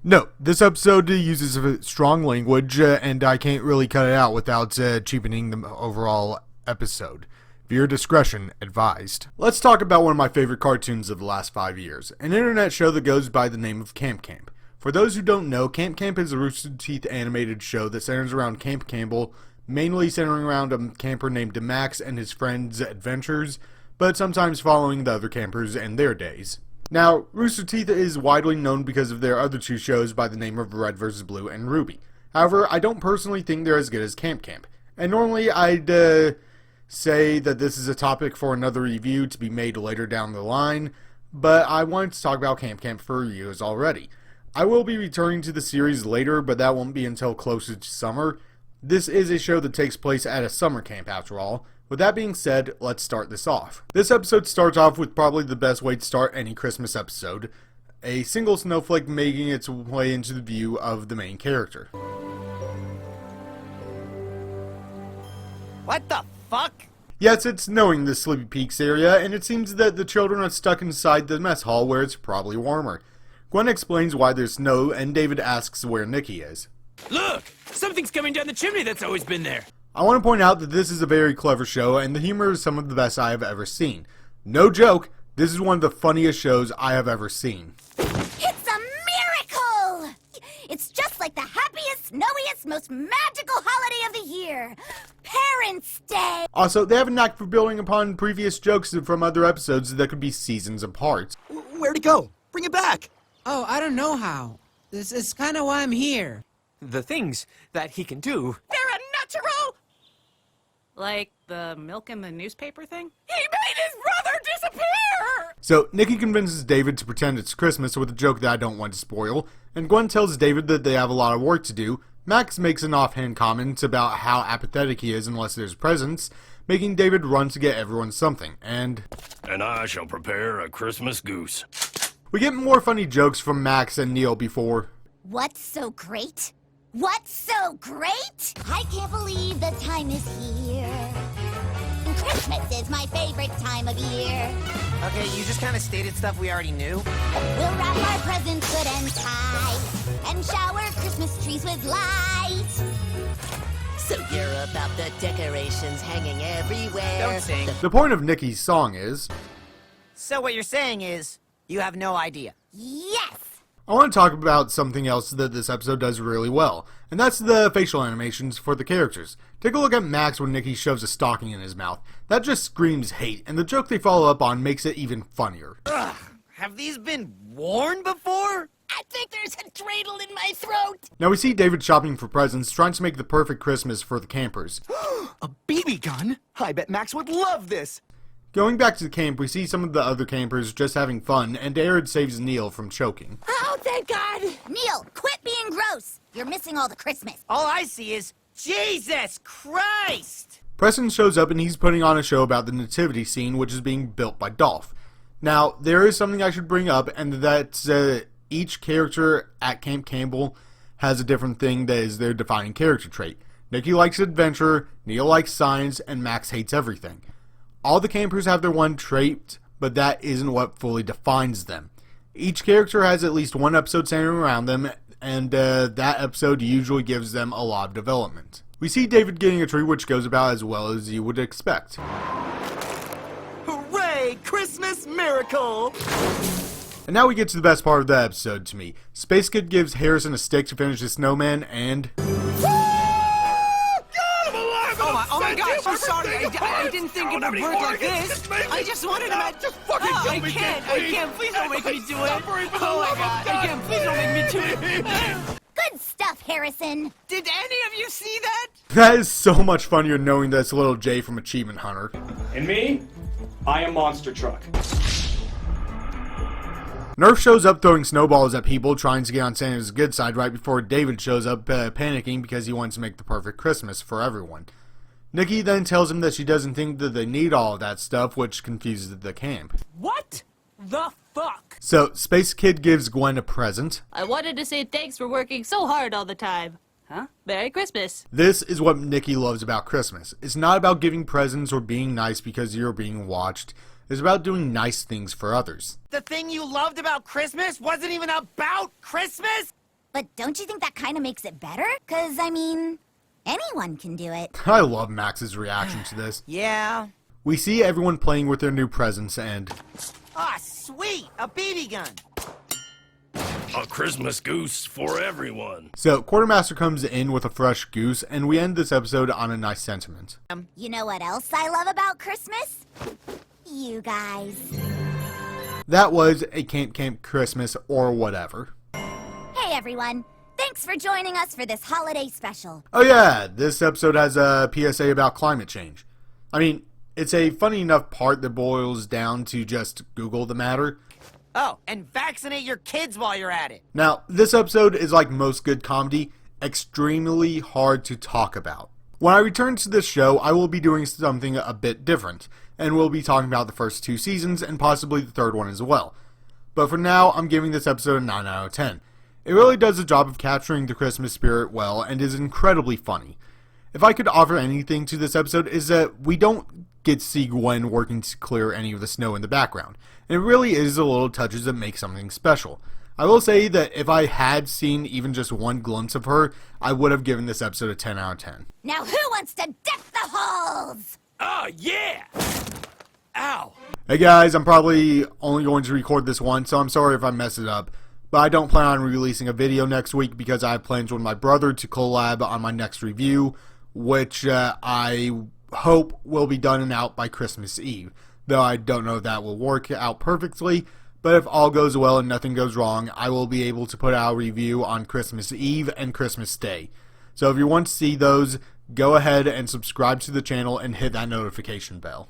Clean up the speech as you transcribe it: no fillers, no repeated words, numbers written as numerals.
No, this episode uses strong language, and I can't really cut it out without cheapening the overall episode. Viewer discretion advised. Let's talk about one of my favorite cartoons of the last 5 years, an internet show that goes by the name of Camp. For those who don't know, Camp is a Roosterteeth animated show that centers around Camp Campbell, mainly centering around a camper named Max and his friends' adventures, but sometimes following the other campers and their days. Now, Roosterteeth is widely known because of their other two shows by the name of Red vs. Blue and Ruby. However, I don't personally think they're as good as Camp. And normally I'd say that this is a topic for another review to be made later down the line, but I wanted to talk about Camp for reviews already. I will be returning to the series later, but that won't be until closer to summer. This is a show that takes place at a summer camp after all. With that being said, let's start this off. This episode starts off with probably the best way to start any Christmas episode. A single snowflake making its way into the view of the main character. What the fuck? Yes, it's snowing in the Sleepy Peaks area, and it seems that the children are stuck inside the mess hall where it's probably warmer. Gwen explains why there's snow, and David asks where Nikki is. Look! Something's coming down the chimney that's always been there! I want to point out that this is a very clever show, and the humor is some of the best I have ever seen. No joke, this is one of the funniest shows I have ever seen. It's a miracle! It's just like the happiest, snowiest, most magical holiday of the year. Parents' Day! Also, they have a knack for building upon previous jokes from other episodes that could be seasons apart. Where'd it go? Bring it back! Oh, I don't know how. This is kind of why I'm here. The things that he can do. They're a natural! Like the milk in the newspaper thing? He made his brother disappear! So, Nikki convinces David to pretend it's Christmas with a joke that I don't want to spoil, and Gwen tells David that they have a lot of work to do. Max makes an offhand comment about how apathetic he is unless there's presents, making David run to get everyone something, and I shall prepare a Christmas goose. We get more funny jokes from Max and Neil before. What's so great? What's so great? I can't believe the time is here. Christmas is my favorite time of year. Okay, you just kind of stated stuff we already knew. We'll wrap our presents good and tight and shower Christmas trees with light. So you're about the decorations hanging everywhere. Don't sing. The point of Nikki's song is, So what you're saying is, you have no idea. Yes! I want to talk about something else that this episode does really well, and that's the facial animations for the characters. Take a look at Max when Nikki shoves a stocking in his mouth. That just screams hate, and the joke they follow up on makes it even funnier. Ugh, have these been worn before? I think there's a dreidel in my throat. Now we see David shopping for presents, trying to make the perfect Christmas for the campers. A BB gun? I bet Max would love this. Going back to the camp, we see some of the other campers just having fun, and Aaron saves Neil from choking. Oh, thank God. Neil, quit being gross. You're missing all the Christmas. All I see is, Jesus Christ. Preston shows up and he's putting on a show about the nativity scene, which is being built by Dolph. Now, there is something I should bring up, and that's each character at Camp Campbell has a different thing that is their defining character trait. Nikki likes adventure, Neil likes science, and Max hates everything. All the campers have their one trait, but that isn't what fully defines them. Each character has at least one episode centering around them, and that episode usually gives them a lot of development. We see David getting a tree, which goes about as well as you would expect. Hooray! Christmas miracle! And now we get to the best part of the episode to me. Space Kid gives Harrison a stick to finish the snowman, and Oh my gosh, I'm sorry. I didn't think it would work like this. I just wanted to Just fucking kill me, I can't. Please don't make me do it. Oh my God, I can't. Please don't make me do it. Good stuff, Harrison. Did any of you see that? that is so much funnier knowing that it's little Jay from Achievement Hunter. And me, I am Monster Truck. Nerf shows up throwing snowballs at people, trying to get on Santa's good side right before David shows up panicking because he wants to make the perfect Christmas for everyone. Nikki then tells him that she doesn't think that they need all of that stuff, which confuses the camp. What the fuck? So, Space Kid gives Gwen a present. I wanted to say thanks for working so hard all the time. Huh? Merry Christmas. This is what Nikki loves about Christmas. It's not about giving presents or being nice because you're being watched. It's about doing nice things for others. The thing you loved about Christmas wasn't even about Christmas? But don't you think that kind of makes it better? 'Cause, I mean, anyone can do it. I love Max's reaction to this. Yeah. We see everyone playing with their new presents and... Ah, sweet! A BB gun! A Christmas goose for everyone. So, Quartermaster comes in with a fresh goose, and we end this episode on a nice sentiment. You know what else I love about Christmas? You guys. That was a Camp Christmas or whatever. Hey everyone, thanks for joining us for this holiday special. Oh yeah, this episode has a PSA about climate change. I mean, it's a funny enough part that boils down to just Google the matter. Oh, and vaccinate your kids while you're at it. Now, this episode is like most good comedy, extremely hard to talk about. When I return to this show, I will be doing something a bit different, and we'll be talking about the first 2 seasons and possibly the 3rd one as well. But for now, I'm giving this episode a 9 out of 10. It really does the job of capturing the Christmas spirit well and is incredibly funny. If I could offer anything to this episode is that we don't get to see Gwen working to clear any of the snow in the background. And it really is the little touches that make something special. I will say that if I had seen even just one glimpse of her, I would have given this episode a 10 out of 10. Now who wants to deck the halls? Oh, yeah! Ow! Hey guys, I'm probably only going to record this once, so I'm sorry if I mess it up. But I don't plan on releasing a video next week because I have plans with my brother to collab on my next review, which I hope will be done and out by Christmas Eve. Though I don't know if that will work out perfectly, but if all goes well and nothing goes wrong, I will be able to put out a review on Christmas Eve and Christmas Day. So if you want to see those, go ahead and subscribe to the channel and hit that notification bell.